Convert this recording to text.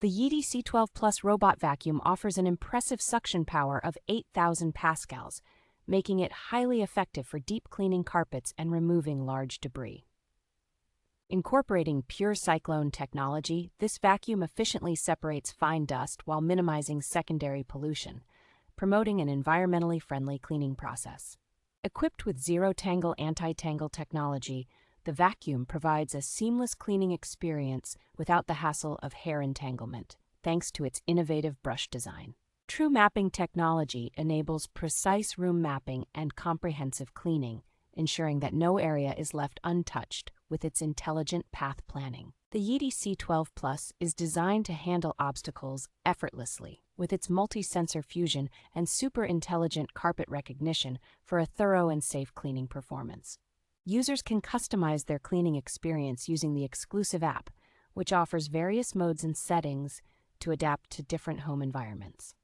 The Yeedi C12 Plus robot vacuum offers an impressive suction power of 8,000 pascals, making it highly effective for deep cleaning carpets and removing large debris. Incorporating PureCyclone Technology, this vacuum efficiently separates fine dust while minimizing secondary pollution, promoting an environmentally friendly cleaning process. Equipped with ZeroTangle Anti-Tangle Technology, the vacuum provides a seamless cleaning experience without the hassle of hair entanglement, thanks to its innovative brush design. TrueMapping Technology enables precise room mapping and comprehensive cleaning, ensuring that no area is left untouched with its intelligent path planning. The Yeedi C12 Plus is designed to handle obstacles effortlessly, with its multi-sensor fusion and super intelligent carpet recognition for a thorough and safe cleaning performance. Users can customize their cleaning experience using the exclusive app, which offers various modes and settings to adapt to different home environments.